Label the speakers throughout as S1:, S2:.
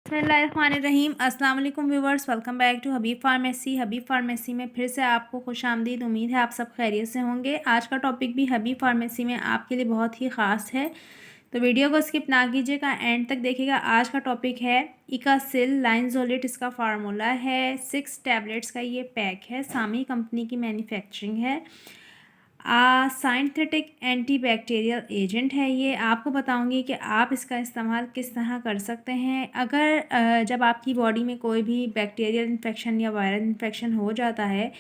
S1: बिस्मिल्लाहिर्रहमानिर्रहीम। अस्सलाम वालेकुम viewers, welcome back to Habib pharmacy में फिर से आपको खुशामदीद। उम्मीद है आप सब खैरियत से होंगे। आज का टॉपिक भी हबीब फार्मेसी में आपके लिए बहुत ही ख़ास है, तो वीडियो को स्किप ना कीजिएगा, एंड तक देखिएगा। आज का टॉपिक है इकासिल लाइनज़ोलेट। इसका फार्मूला है 6 टैबलेट्स का ये पैक है। सामी कंपनी की मैन्युफैक्चरिंग है। साइंथेटिक एंटीबैक्टीरियल एजेंट है ये। आपको बताऊंगी कि आप इसका इस्तेमाल किस तरह कर सकते हैं। अगर जब आपकी बॉडी में कोई भी बैक्टीरियल इन्फेक्शन या वायरल इन्फेक्शन हो जाता है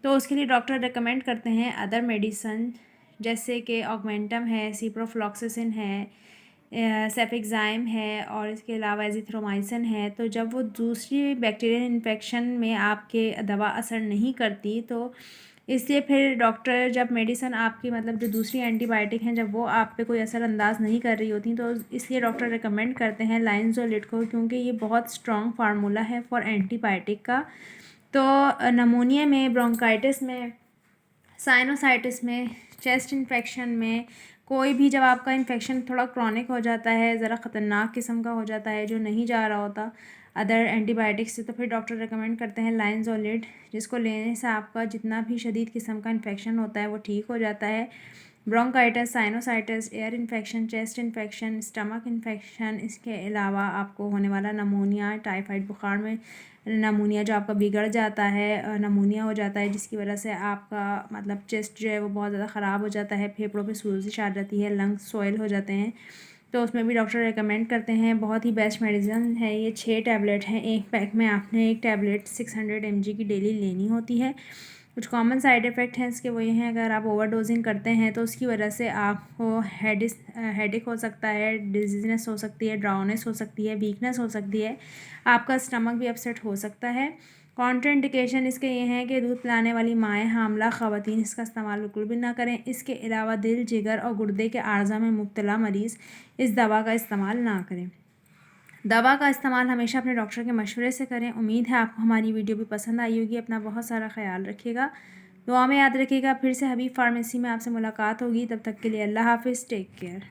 S1: तो उसके लिए डॉक्टर रेकमेंड करते हैं अदर मेडिसन, जैसे कि ऑगमेंटम है, सिप्रोफ्लॉक्सासिन है, सेफिक्साइम है और इसके अलावा एजिथ्रोमाइसिन है। तो जब वो दूसरी बैक्टीरियल इन्फेक्शन में आपके दवा असर नहीं करती तो इसलिए फिर डॉक्टर जब मेडिसिन आपकी मतलब जो दूसरी एंटीबायोटिक हैं जब वो आप पे कोई असर अंदाज नहीं कर रही होती तो इसलिए डॉक्टर रिकमेंड करते हैं लाइनज़ोलेट को, क्योंकि ये बहुत स्ट्रॉन्ग फार्मूला है फॉर एंटीबायोटिक का। तो नमोनिया में, ब्रोंकाइटिस में, साइनोसाइटिस में, चेस्ट इन्फेक्शन में, कोई भी जब आपका इन्फेक्शन थोड़ा क्रॉनिक हो जाता है, ज़रा ख़तरनाक किस्म का हो जाता है जो नहीं जा रहा होता अदर एंटीबायोटिक्स से, तो फिर डॉक्टर रेकमेंड करते हैं लाइनज़ोलेट, जिसको लेने से आपका जितना भी शदीद किस्म का इन्फेक्शन होता है वो ठीक हो जाता है। Bronchitis, sinusitis, air infection, chest infection, stomach infection, इसके अलावा आपको होने वाला नमोनिया, टाइफाइड बुखार में नमोनिया जो आपका बिगड़ जाता है, नमोनिया हो जाता है जिसकी वजह से आपका मतलब चेस्ट जो है वो बहुत ज़्यादा ख़राब हो जाता है, फेफड़ों पे सूजिश आ जाती है, लंग्स सॉइल हो जाते हैं, तो उसमें भी डॉक्टर रेकमेंड करते हैं। बहुत ही बेस्ट मेडिसिन है ये। 6 टैबलेट हैं एक पैक में। आपने एक टैबलेट 600 mg की डेली लेनी होती है। कुछ कॉमन साइड इफ़ेक्ट हैं इसके, वो ये हैं, अगर आप ओवर डोजिंग करते हैं तो उसकी वजह से आपको हेडेक हो सकता है, डिजीजनेस हो सकती है, ड्राउनेस हो सकती है, वीकनेस हो सकती है, आपका स्टमक भी अपसेट हो सकता है। कॉन्ट्राइंडिकेशन इसके ये हैं कि दूध पिलाने वाली माएँ, हामला ख़वातीन इसका इस्तेमाल बिल्कुल भी ना करें। इसके अलावा दिल, जिगर और गुर्दे के आर्ज़ा में मुब्तला मरीज़ इस दवा का इस्तेमाल ना करें। दवा का इस्तेमाल हमेशा अपने डॉक्टर के मशवरे से करें। उम्मीद है आपको हमारी वीडियो भी पसंद आई होगी। अपना बहुत सारा ख्याल रखिएगा, दुआ में याद रखिएगा। फिर से हबीब फार्मेसी में आपसे मुलाकात होगी, तब तक के लिए अल्लाह हाफिज़, टेक केयर।